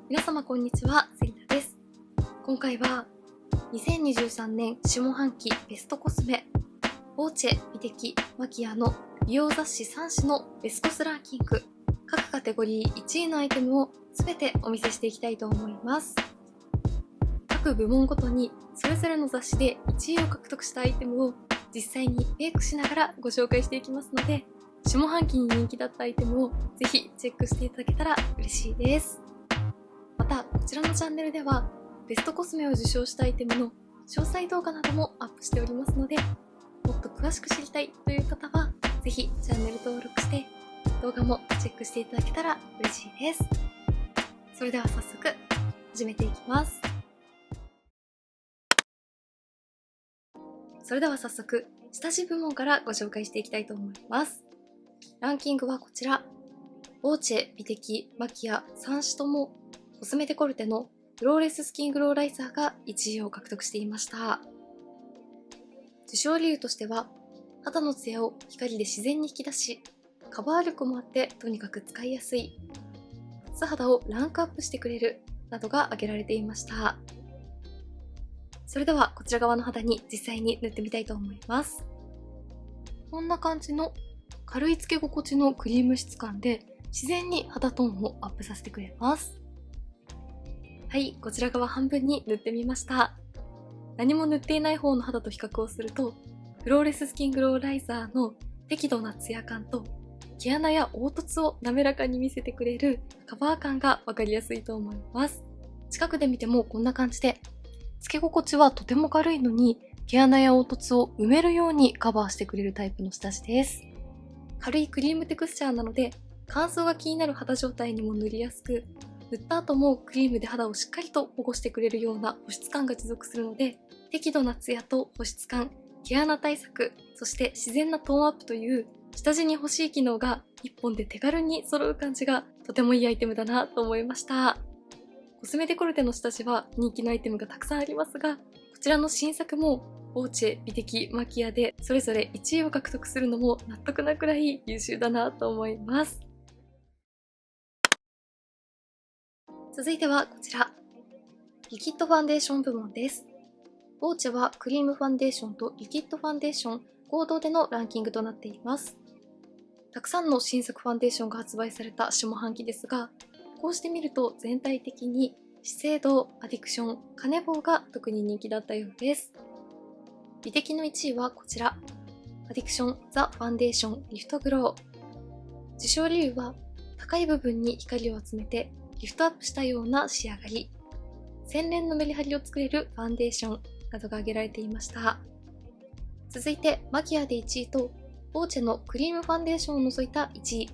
皆様こんにちは、セリナです。今回は2023年下半期ベストコスメボーチェ、美的、マキアの美容雑誌3誌のベスコスランキング各カテゴリー1位のアイテムを全てお見せしていきたいと思います。各部門ごとにそれぞれの雑誌で1位を獲得したアイテムを実際にメイクしながらご紹介していきますので、下半期に人気だったアイテムをぜひチェックしていただけたら嬉しいです。また、こちらのチャンネルではベストコスメを受賞したアイテムの詳細動画などもアップしておりますので、もっと詳しく知りたいという方はぜひチャンネル登録して動画もチェックしていただけたら嬉しいです。それでは早速始めていきます。それでは早速下地部門からご紹介していきたいと思います。ランキングはこちら。ボーチェ、美的、マキア3種ともコスメデコルテのフローレススキングローライザーが1位を獲得していました。受賞理由としては、肌のツヤを光で自然に引き出し、カバー力もあってとにかく使いやすい、素肌をランクアップしてくれるなどが挙げられていました。それではこちら側の肌に実際に塗ってみたいと思います。こんな感じの軽いつけ心地のクリーム質感で自然に肌トーンをアップさせてくれます。はい、こちら側半分に塗ってみました。何も塗っていない方の肌と比較をすると、フローレススキングローライザーの適度なツヤ感と毛穴や凹凸を滑らかに見せてくれるカバー感がわかりやすいと思います。近くで見てもこんな感じで、つけ心地はとても軽いのに毛穴や凹凸を埋めるようにカバーしてくれるタイプの下地です。軽いクリームテクスチャーなので乾燥が気になる肌状態にも塗りやすく、塗った後もクリームで肌をしっかりと保護してくれるような保湿感が持続するので、適度なツヤと保湿感、毛穴対策、そして自然なトーンアップという下地に欲しい機能が1本で手軽に揃う感じがとてもいいアイテムだなと思いました。コスメデコルテの下地は人気のアイテムがたくさんありますが、こちらの新作もボーチェ、美的、マキアでそれぞれ1位を獲得するのも納得なくらい優秀だなと思います。続いてはこちら。リキッドファンデーション部門です。ボーチェはクリームファンデーションとリキッドファンデーション合同でのランキングとなっています。たくさんの新作ファンデーションが発売された下半期ですが、こうして見ると全体的に資生堂、アディクション、カネボウが特に人気だったようです。美的の1位はこちら。アディクションザ・ファンデーションリフトグロー。受賞理由は高い部分に光を集めてリフトアップしたような仕上がり、洗練のメリハリを作れるファンデーションなどが挙げられていました。続いてマキアで1位とボーチェのクリームファンデーションを除いた1位、資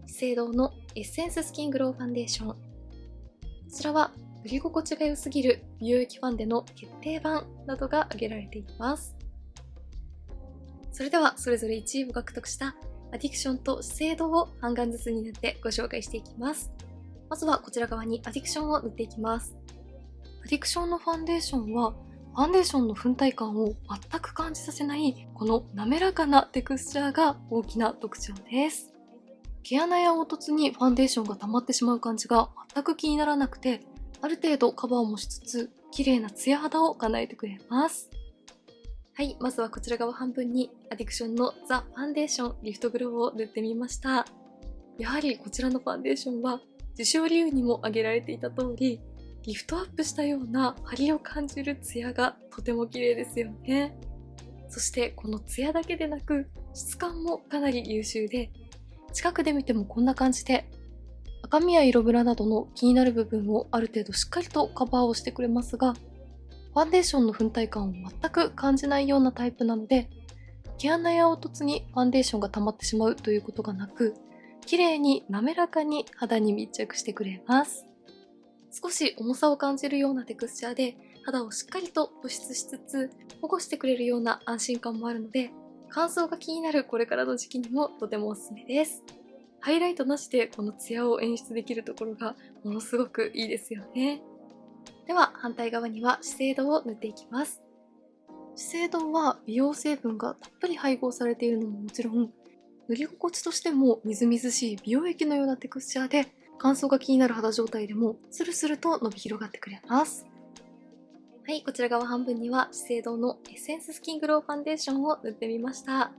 生堂のエッセンススキングローファンデーション。こちらは塗り心地が良すぎる美容液ファンデの決定版などが挙げられています。それではそれぞれ1位を獲得したアディクションと資生堂を半眼ずつに塗ってご紹介していきます。まずはこちら側にアディクションを塗っていきます。アディクションのファンデーションはファンデーションの粉体感を全く感じさせないこの滑らかなテクスチャーが大きな特徴です。毛穴や凹凸にファンデーションが溜まってしまう感じが全く気にならなくて、ある程度カバーもしつつ綺麗なツヤ肌を叶えてくれます。はい、まずはこちら側半分にアディクションのザ・ファンデーションリフトグローを塗ってみました。やはりこちらのファンデーションは受賞理由にも挙げられていた通り、リフトアップしたような張りを感じるツヤがとても綺麗ですよね。そしてこのツヤだけでなく質感もかなり優秀で、近くで見てもこんな感じで赤みや色ムラなどの気になる部分をある程度しっかりとカバーをしてくれますが、ファンデーションの粉体感を全く感じないようなタイプなので、毛穴や凹凸にファンデーションが溜まってしまうということがなく、綺麗に滑らかに肌に密着してくれます。少し重さを感じるようなテクスチャーで肌をしっかりと保湿しつつ保護してくれるような安心感もあるので、乾燥が気になるこれからの時期にもとてもおすすめです。ハイライトなしでこのツヤを演出できるところがものすごくいいですよね。では反対側には資生堂を塗っていきます。資生堂は美容成分がたっぷり配合されているのももちろん、塗り心地としてもみずみずしい美容液のようなテクスチャーで乾燥が気になる肌状態でもスルスルと伸び広がってくれます。はい、こちら側半分には資生堂のエッセンススキングローファンデーションを塗ってみました。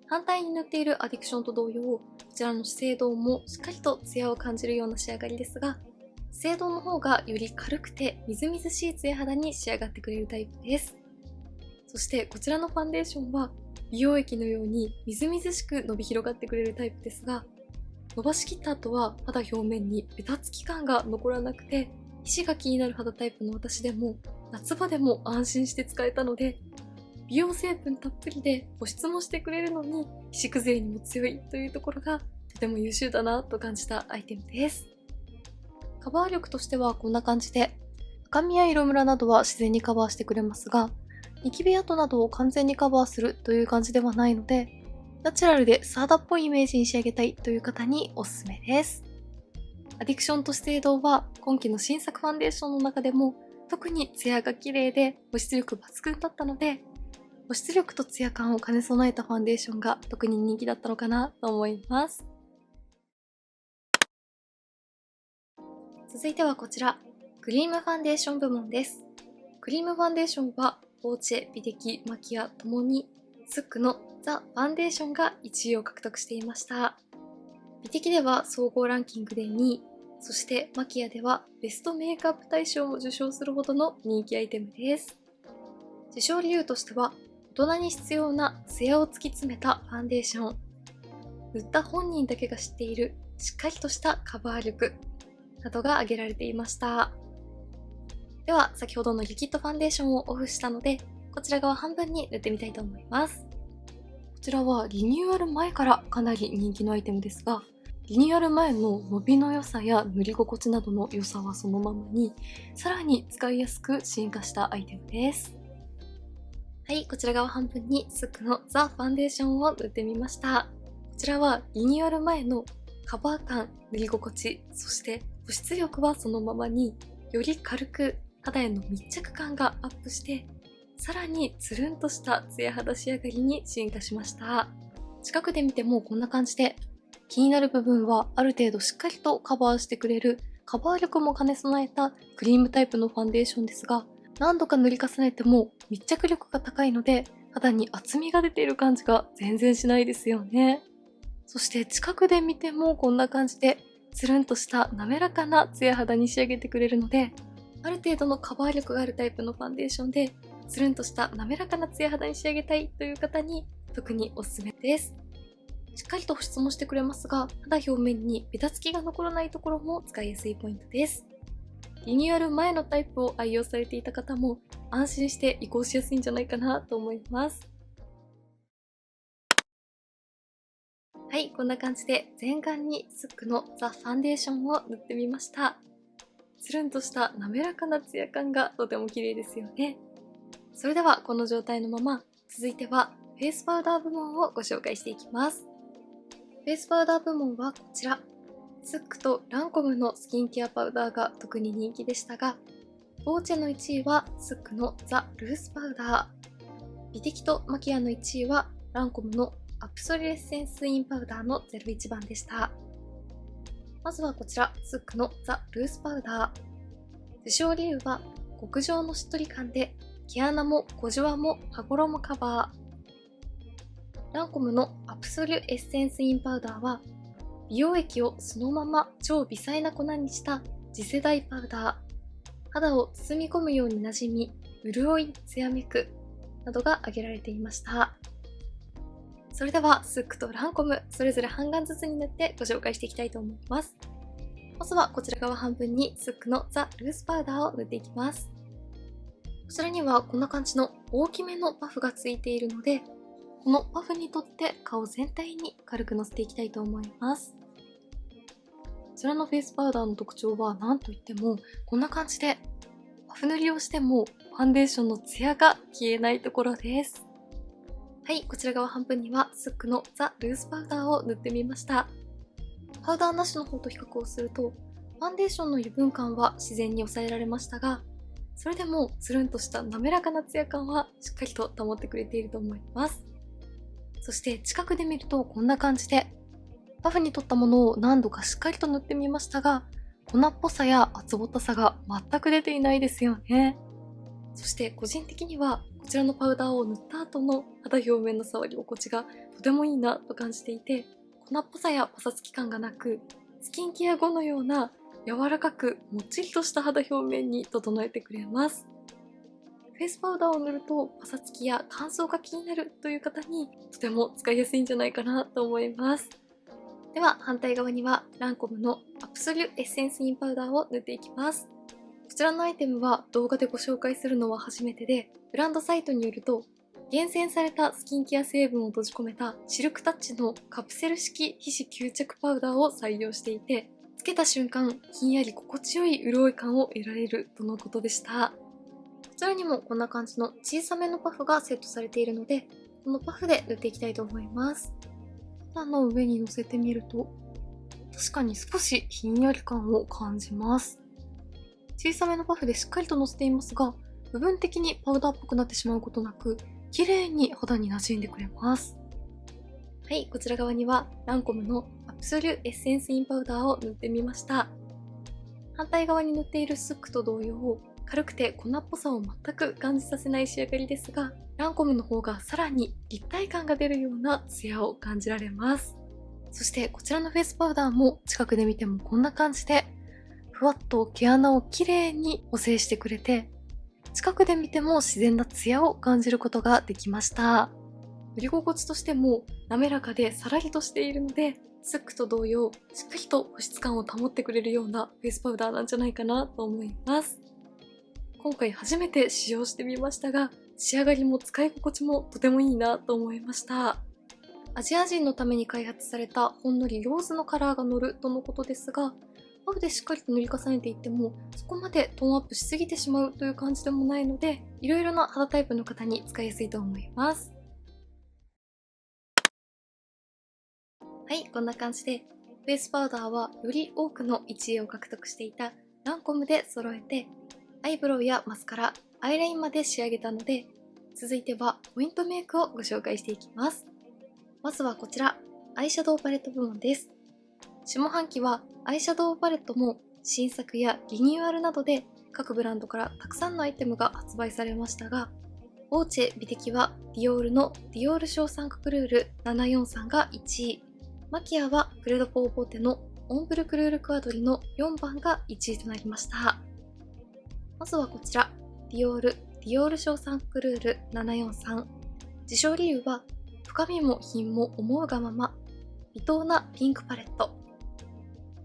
反対に塗っているアディクションと同様、こちらの資生堂もしっかりとツヤを感じるような仕上がりですが、資生堂の方がより軽くてみずみずしいツヤ肌に仕上がってくれるタイプです。そしてこちらのファンデーションは美容液のようにみずみずしく伸び広がってくれるタイプですが、伸ばしきった後は肌表面にベタつき感が残らなくて、皮脂が気になる肌タイプの私でも夏場でも安心して使えたので、美容成分たっぷりで保湿もしてくれるのに皮脂崩れにも強いというところがとても優秀だなと感じたアイテムです。カバー力としてはこんな感じで、赤みや色ムラなどは自然にカバーしてくれますが、ニキビ跡などを完全にカバーするという感じではないので、ナチュラルでサーダっぽいイメージに仕上げたいという方におすすめです。アディクションと資生堂は今期の新作ファンデーションの中でも特にツヤが綺麗で保湿力抜群だったので、保湿力とツヤ感を兼ね備えたファンデーションが特に人気だったのかなと思います。続いてはこちら、クリームファンデーション部門です。クリームファンデーションはボーチェ、美的、マキアともにスックのザ・ファンデーションが1位を獲得していました。美的では総合ランキングで2位、そしてマキアではベストメイクアップ大賞を受賞するほどの人気アイテムです。受賞理由としては、大人に必要なツヤを突き詰めたファンデーション、塗った本人だけが知っているしっかりとしたカバー力などが挙げられていました。では先ほどのリキッドファンデーションをオフしたので、こちら側半分に塗ってみたいと思います。こちらはリニューアル前からかなり人気のアイテムですが、リニューアル前の伸びの良さや塗り心地などの良さはそのままに、さらに使いやすく進化したアイテムです。はい、こちら側半分にスックのザ・ファンデーションを塗ってみました。こちらはリニューアル前のカバー感、塗り心地、そして保湿力はそのままに、より軽く肌への密着感がアップして、さらにつるんとしたツヤ肌仕上がりに進化しました。近くで見てもこんな感じで、気になる部分はある程度しっかりとカバーしてくれるカバー力も兼ね備えたクリームタイプのファンデーションですが、何度か塗り重ねても密着力が高いので、肌に厚みが出ている感じが全然しないですよね。そして近くで見てもこんな感じで、つるんとした滑らかなツヤ肌に仕上げてくれるので、ある程度のカバー力があるタイプのファンデーションで、つるんとした滑らかなツヤ肌に仕上げたいという方に特におすすめです。しっかりと保湿もしてくれますが、肌表面にベタつきが残らないところも使いやすいポイントです。リニューアル前のタイプを愛用されていた方も安心して移行しやすいんじゃないかなと思います。はい、こんな感じで全顔にスックのザ・ファンデーションを塗ってみました。つるんとした滑らかなツヤ感がとても綺麗ですよね。それではこの状態のまま、続いてはフェイスパウダー部門をご紹介していきます。フェイスパウダー部門はこちら。スックとランコムのスキンケアパウダーが特に人気でしたが、ボーチェの1位はスックのザ・ルースパウダー。美的とマキアの1位はランコムのアプソリレッセンスインパウダーの01番でした。まずはこちら、スックのザ・ルースパウダー。受賞理由は極上のしっとり感で毛穴も小じわも羽衣カバー。ランコムのアプソリュエッセンスインパウダーは美容液をそのまま超微細な粉にした次世代パウダー。肌を包み込むようになじみ、潤い、ツヤめくなどが挙げられていました。それではスックとランコムそれぞれ半眼ずつに塗ってご紹介していきたいと思います。まずはこちら側半分にスックのザ・ルースパウダーを塗っていきます。こちらにはこんな感じの大きめのパフがついているので、このパフにとって顔全体に軽くのせていきたいと思います。こちらのフェイスパウダーの特徴は何といってもこんな感じでパフ塗りをしてもファンデーションのツヤが消えないところです。はい、こちら側半分にはスックのザ・ルースパウダーを塗ってみました。パウダーなしの方と比較をするとファンデーションの油分感は自然に抑えられましたが、それでもつるんとした滑らかなツヤ感はしっかりと保ってくれていると思います。そして近くで見るとこんな感じでパフに取ったものを何度かしっかりと塗ってみましたが、粉っぽさや厚ぼったさが全く出ていないですよね。そして個人的にはこちらのパウダーを塗った後の肌表面の触り心地がとてもいいなと感じていて、粉っぽさやパサつき感がなく、スキンケア後のような柔らかくもっちりとした肌表面に整えてくれます。フェイスパウダーを塗るとパサつきや乾燥が気になるという方にとても使いやすいんじゃないかなと思います。では反対側にはランコムのアプソリュエッセンスインパウダーを塗っていきます。こちらのアイテムは動画でご紹介するのは初めてで、ブランドサイトによると厳選されたスキンケア成分を閉じ込めたシルクタッチのカプセル式皮脂吸着パウダーを採用していて、つけた瞬間ひんやり心地よい潤い感を得られるとのことでした。こちらにもこんな感じの小さめのパフがセットされているので、このパフで塗っていきたいと思います。肌の上にのせてみると、確かに少しひんやり感を感じます。小さめのパフでしっかりとのせていますが、部分的にパウダーっぽくなってしまうことなく、綺麗に肌に馴染んでくれます。はい、こちら側にはランコムのアプソリュエッセンスインパウダーを塗ってみました。反対側に塗っているスックと同様、軽くて粉っぽさを全く感じさせない仕上がりですが、ランコムの方がさらに立体感が出るようなツヤを感じられます。そしてこちらのフェイスパウダーも近くで見てもこんな感じで、ふわっと毛穴をきれいに補正してくれて、近くで見ても自然なツヤを感じることができました。塗り心地としても滑らかでさらりとしているので、スックと同様しっかりと保湿感を保ってくれるようなフェイスパウダーなんじゃないかなと思います。今回初めて使用してみましたが、仕上がりも使い心地もとてもいいなと思いました。アジア人のために開発されたほんのりローズのカラーが乗るとのことですが、パフでしっかりと塗り重ねていってもそこまでトーンアップしすぎてしまうという感じでもないので、いろいろな肌タイプの方に使いやすいと思います。はい、こんな感じでフェイスパウダーはより多くの1位を獲得していたランコムで揃えて、アイブロウやマスカラ、アイラインまで仕上げたので、続いてはポイントメイクをご紹介していきます。まずはこちら、アイシャドウパレット部門です。下半期はアイシャドウパレットも新作やリニューアルなどで各ブランドからたくさんのアイテムが発売されましたが、オーチェ美的はディオールのディオールショーサンククルール743が1位、マキアはクレドポーボーテのオンブルクルールクアドリの4番が1位となりました。まずはこちら、ディオールショーサンククルール743。受賞理由は、深みも品も思うがまま、微透なピンクパレット。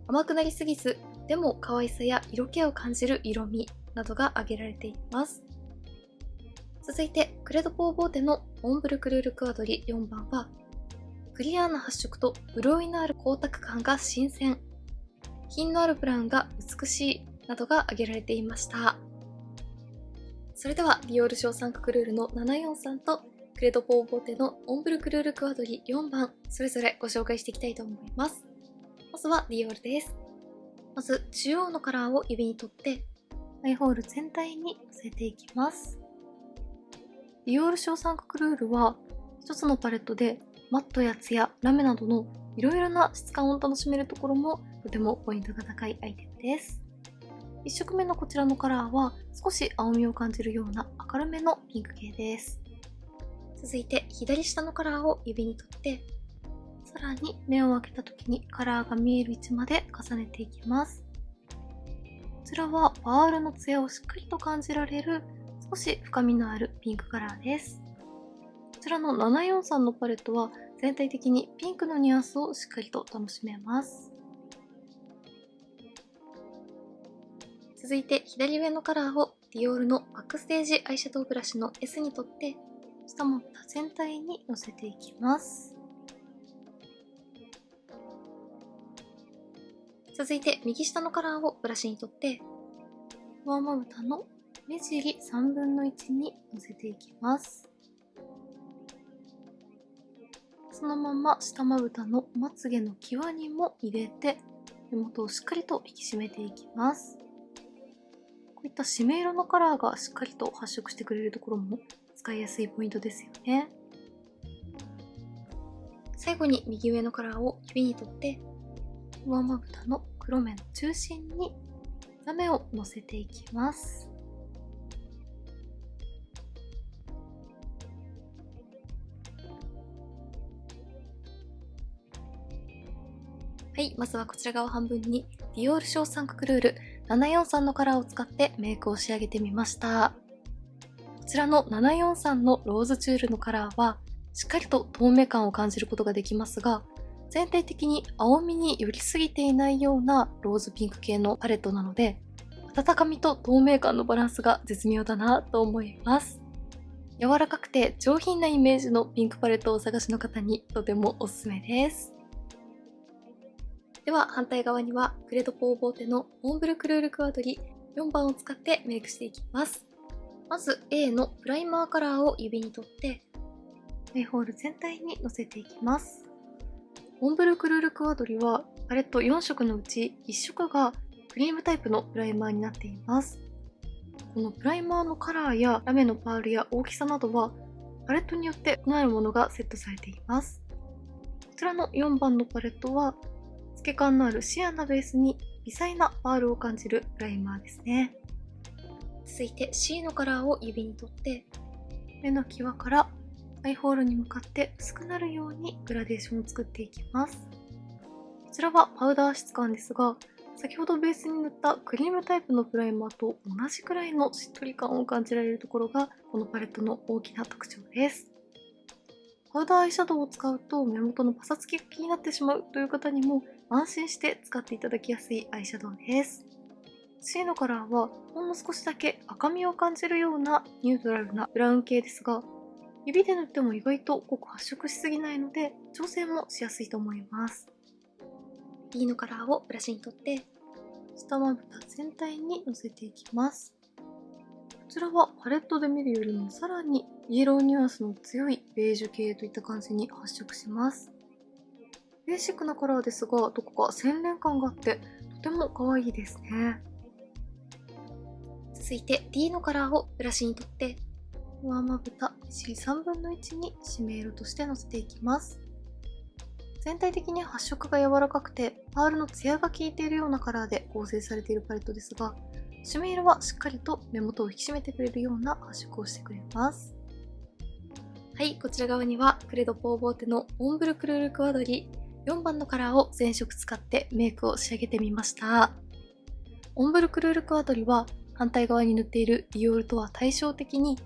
甘くなりすぎず、でも可愛さや色気を感じる色味などが挙げられています。続いて、クレドポーボーテのオンブルクルールクアドリ4番は、クリアな発色と潤いのある光沢感が新鮮。品のあるブラウンが美しいなどが挙げられていました。それでは、ディオールショーサンククルールの743とクレドポーボーテのオンブルクルールクアドリ4番、それぞれご紹介していきたいと思います。まずはディオールです。まず、中央のカラーを指に取って、アイホール全体にのせていきます。ディオールショーサンククルールは、一つのパレットでマットやツヤ、ラメなどのいろいろな質感を楽しめるところもとてもポイントが高いアイテムです。1色目のこちらのカラーは少し青みを感じるような明るめのピンク系です。続いて左下のカラーを指に取って、さらに目を開けた時にカラーが見える位置まで重ねていきます。こちらはパールのツヤをしっかりと感じられる少し深みのあるピンクカラーです。こちらの743のパレットは全体的にピンクのニュアンスをしっかりと楽しめます。続いて左上のカラーをディオールのバックステージアイシャドウブラシの S に取って、下も全体にのせていきます。続いて右下のカラーをブラシに取って、上まぶたの目尻3分の1にのせていきます。そのまま下まぶたのまつげの際にも入れて、目元をしっかりと引き締めていきます。こういった締め色のカラーがしっかりと発色してくれるところも使いやすいポイントですよね。最後に右上のカラーを指に取って、上まぶたの黒目の中心にラメをのせていきます。はい、まずはこちら側半分にディオールショーサンククルール743のカラーを使ってメイクを仕上げてみました。こちらの743のローズチュールのカラーはしっかりと透明感を感じることができますが、全体的に青みに寄りすぎていないようなローズピンク系のパレットなので、温かみと透明感のバランスが絶妙だなと思います。柔らかくて上品なイメージのピンクパレットをお探しの方にとてもおすすめです。では反対側にはクレドポーボーテのモンブルクルールクワドリ4番を使ってメイクしていきます。まず A のプライマーカラーを指に取ってアイホール全体にのせていきます。モンブルクルールクワドリはパレット4色のうち1色がクリームタイプのプライマーになっています。このプライマーのカラーやラメのパールや大きさなどはパレットによって異なるものがセットされています。こちらの4番のパレットは透け感のあるシアーなベースに微細なパールを感じるプライマーですね。続いて C のカラーを指に取って目の際からアイホールに向かって薄くなるようにグラデーションを作っていきます。こちらはパウダー質感ですが、先ほどベースに塗ったクリームタイプのプライマーと同じくらいのしっとり感を感じられるところがこのパレットの大きな特徴です。パウダーアイシャドウを使うと目元のパサつきが気になってしまうという方にも安心して使っていただきやすいアイシャドウです。C のカラーはほんの少しだけ赤みを感じるようなニュートラルなブラウン系ですが、指で塗っても意外と濃く発色しすぎないので調整もしやすいと思います。B のカラーをブラシに取って下まぶた全体にのせていきます。こちらはパレットで見るよりもさらにイエローニュアンスの強いベージュ系といった感じに発色します。ベーシックなカラーですが、どこか洗練感があってとても可愛いですね。続いて D のカラーをブラシに取って上まぶた1 3分の1に締め色としてのせていきます。全体的に発色が柔らかくてパールのツヤが効いているようなカラーで構成されているパレットですが、締め色はしっかりと目元を引き締めてくれるような発色をしてくれます。はい、こちら側にはクレドポーボーテのモンブルクルールクワドリ4番のカラーを全色使ってメイクを仕上げてみました。モンブルクルールクワドリは反対側に塗っているディオールとは対照的に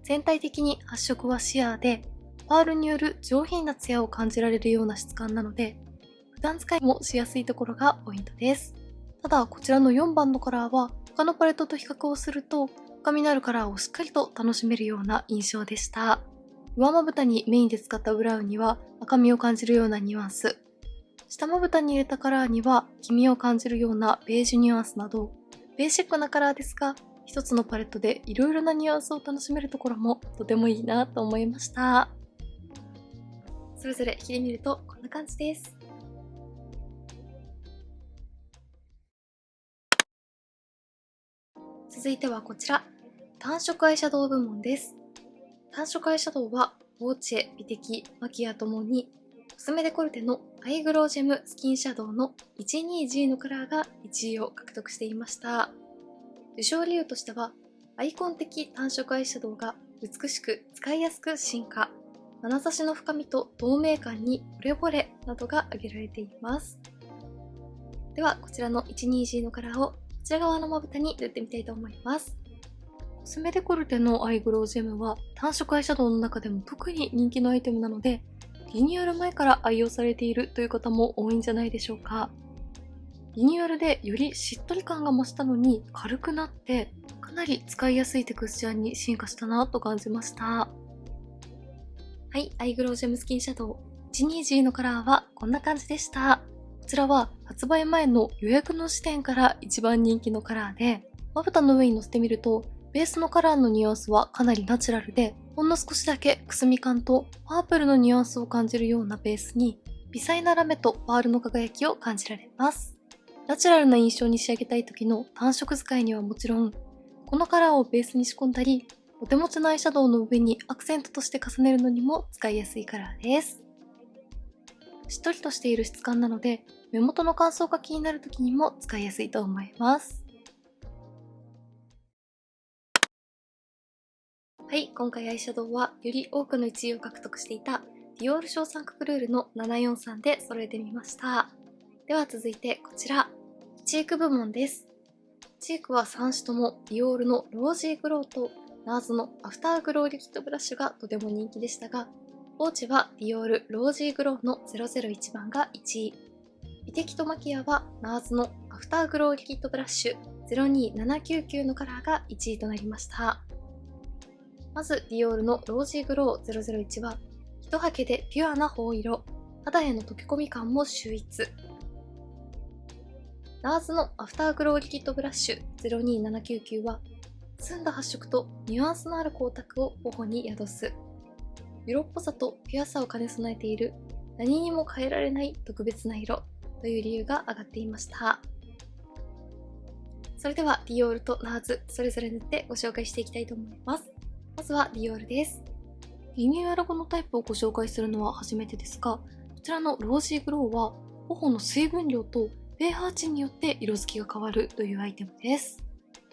全体的に発色はシアーでパールによる上品なツヤを感じられるような質感なので普段使いもしやすいところがポイントです。ただこちらの4番のカラーは他のパレットと比較をすると深みのあるカラーをしっかりと楽しめるような印象でした。上まぶたにメインで使ったブラウンには赤みを感じるようなニュアンス、下まぶたに入れたカラーには黄身を感じるようなベージュニュアンスなどベーシックなカラーですが一つのパレットでいろいろなニュアンスを楽しめるところもとてもいいなと思いました。それぞれ着てみるとこんな感じです。続いてはこちら、単色アイシャドウ部門です。単色アイシャドウはボーチェ、美的、マキアともにコスメデコルテのアイグロージェムスキンシャドウの 12G のカラーが1位を獲得していました。受賞理由としてはアイコン的単色アイシャドウが美しく使いやすく進化、眼差しの深みと透明感にボレボレなどが挙げられています。ではこちらの 12G のカラーをこちら側のまぶたに塗ってみたいと思います。コスメデコルテのアイグロージェムは単色アイシャドウの中でも特に人気のアイテムなのでリニューアル前から愛用されているという方も多いんじゃないでしょうか。リニューアルでよりしっとり感が増したのに軽くなってかなり使いやすいテクスチャーに進化したなと感じました。はい、アイグロージェムスキンシャドウ 12G のカラーはこんな感じでした。こちらは発売前の予約の時点から一番人気のカラーで、まぶたの上にのせてみるとベースのカラーのニュアンスはかなりナチュラルで、ほんの少しだけくすみ感とパープルのニュアンスを感じるようなベースに微細なラメとパールの輝きを感じられます。ナチュラルな印象に仕上げたい時の単色使いにはもちろん、このカラーをベースに仕込んだり、お手持ちのアイシャドウの上にアクセントとして重ねるのにも使いやすいカラーです。しっとりとしている質感なので、目元の乾燥が気になる時にも使いやすいと思います。はい、今回アイシャドウはより多くの1位を獲得していたディオールショーサンククルールの743で揃えてみました。では続いてこちら、チーク部門です。チークは3種ともディオールのロージーグローとナーズのアフターグローリキッドブラッシュがとても人気でしたが、ポーチはディオールロージーグローの001番が1位。美的とマキアはナーズのアフターグローリキッドブラッシュ02799のカラーが1位となりました。まずディオールのロージーグロー001は一はけでピュアな頬色、肌への溶け込み感も秀逸。ナーズのアフターグローリキッドブラッシュ02799は澄んだ発色とニュアンスのある光沢を頬に宿す。色っぽさとピュアさを兼ね備えている何にも変えられない特別な色という理由が挙がっていました。それではディオールとナーズそれぞれ塗ってご紹介していきたいと思います。まずはディオールです。リニューアル後のタイプをご紹介するのは初めてですが、こちらのロージーグローは頬の水分量とpH値によって色づきが変わるというアイテムです。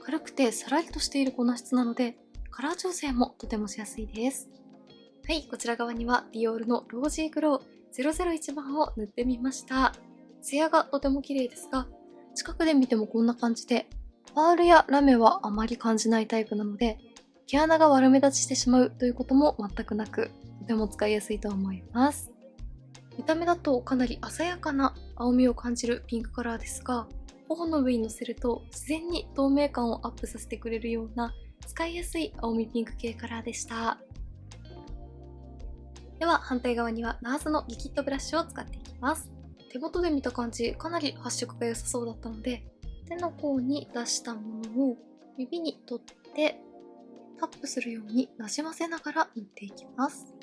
軽くてさらりとしている粉質なのでカラー調整もとてもしやすいです。はい、こちら側にはディオールのロージーグロー001番を塗ってみました。ツヤがとても綺麗ですが、近くで見てもこんな感じで、パールやラメはあまり感じないタイプなので、毛穴が悪目立ちしてしまうということも全くなく、とても使いやすいと思います。見た目だとかなり鮮やかな青みを感じるピンクカラーですが、頬の上にのせると自然に透明感をアップさせてくれるような使いやすい青みピンク系カラーでした。では反対側にはナーズのリキッドブラシを使っていきます。手元で見た感じ、かなり発色が良さそうだったので、手の甲に出したものを指に取ってタップするようになじませながら塗っていきます。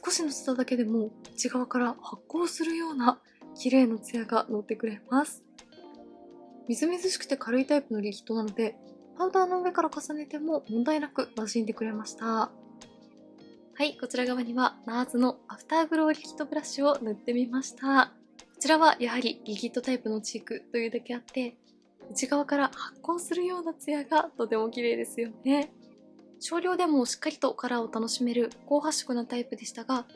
少しのせただけでも内側から発光するような綺麗なツヤが乗ってくれます。みずみずしくて軽いタイプのリキッドなので、パウダーの上から重ねても問題なく馴染んでくれました。はい、こちら側にはナーズのアフターグローリキッドブラシを塗ってみました。こちらはやはりリキッドタイプのチークというだけあって、内側から発光するようなツヤがとても綺麗ですよね。少量でもしっかりとカラーを楽しめる高発色なタイプでしたが、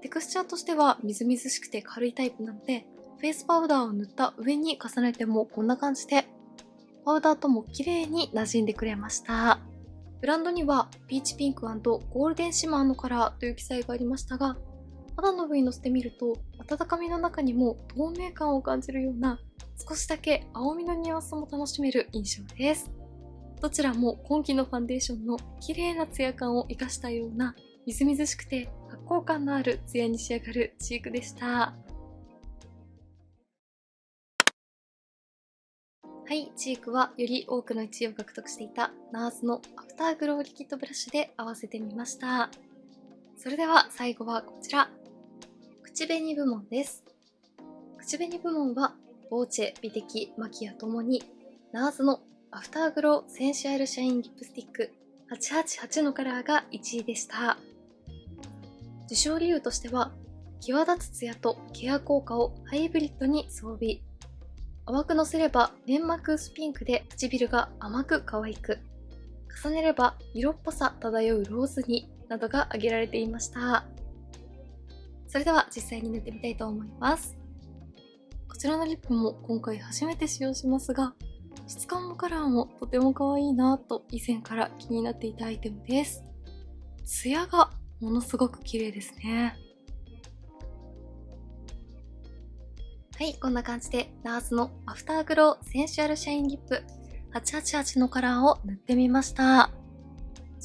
テクスチャーとしてはみずみずしくて軽いタイプなので、フェイスパウダーを塗った上に重ねてもこんな感じで、パウダーとも綺麗に馴染んでくれました。ブランドにはピーチピンク&ゴールデンシマーのカラーという記載がありましたが、肌の上にのせてみると温かみの中にも透明感を感じるような少しだけ青みのニュアンスも楽しめる印象です。どちらも今季のファンデーションの綺麗なツヤ感を生かしたようなみずみずしくて発光感のあるツヤに仕上がるチークでした。はい、チークはより多くの1位を獲得していたナーズのアフターグローリキッドブラシで合わせてみました。それでは最後はこちら、口紅部門です。口紅部門はボーチェ、美的、マキアともにナーズのアフターグローセンシュアルシャインリップスティック888のカラーが1位でした。受賞理由としては、際立つツヤとケア効果をハイブリッドに装備。淡くのせれば粘膜薄ピンクで唇が甘く可愛く。重ねれば色っぽさ漂うローズになどが挙げられていました。それでは実際に塗ってみたいと思います。こちらのリップも今回初めて使用しますが、質感もカラーもとても可愛いなと以前から気になっていたアイテムです。ツヤがものすごく綺麗ですね。はい、こんな感じでナーズのアフターグローセンシュアルシャインリップ888のカラーを塗ってみました。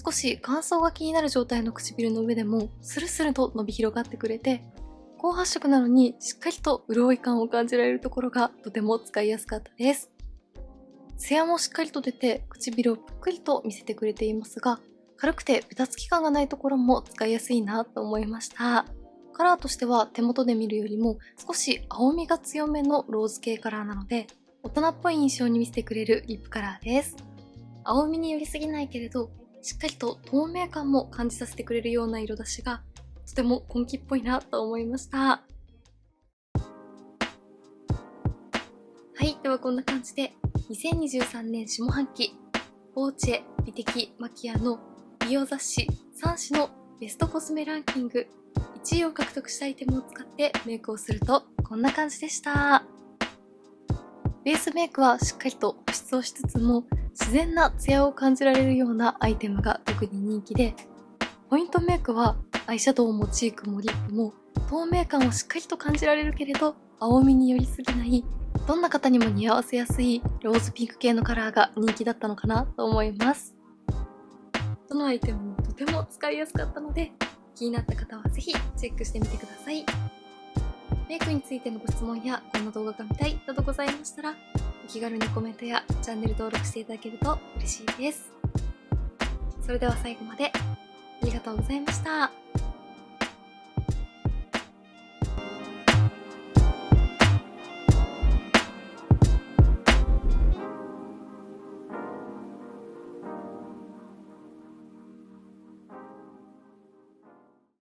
少し乾燥が気になる状態の唇の上でもスルスルと伸び広がってくれて、高発色なのにしっかりと潤い感を感じられるところがとても使いやすかったです。ツヤもしっかりと出て唇をぷっくりと見せてくれていますが、軽くてベタつき感がないところも使いやすいなと思いました。カラーとしては手元で見るよりも少し青みが強めのローズ系カラーなので、大人っぽい印象に見せてくれるリップカラーです。青みに寄りすぎないけれど、しっかりと透明感も感じさせてくれるような色出しがとても今季っぽいなと思いました。はい、ではこんな感じで2023年下半期ボーチェ、美的マキアの美容雑誌3種のベストコスメランキング1位を獲得したアイテムを使ってメイクをするとこんな感じでした。ベースメイクはしっかりと保湿をしつつも自然なツヤを感じられるようなアイテムが特に人気で、ポイントメイクはアイシャドウもチークもリップも透明感をしっかりと感じられるけれど青みに寄りすぎない、どんな方にも似合わせやすいローズピンク系のカラーが人気だったのかなと思います。どのアイテムもとても使いやすかったので、気になった方はぜひチェックしてみてください。メイクについてのご質問やこんな動画が見たいなどございましたら、お気軽にコメントやチャンネル登録していただけると嬉しいです。それでは最後までありがとうございました。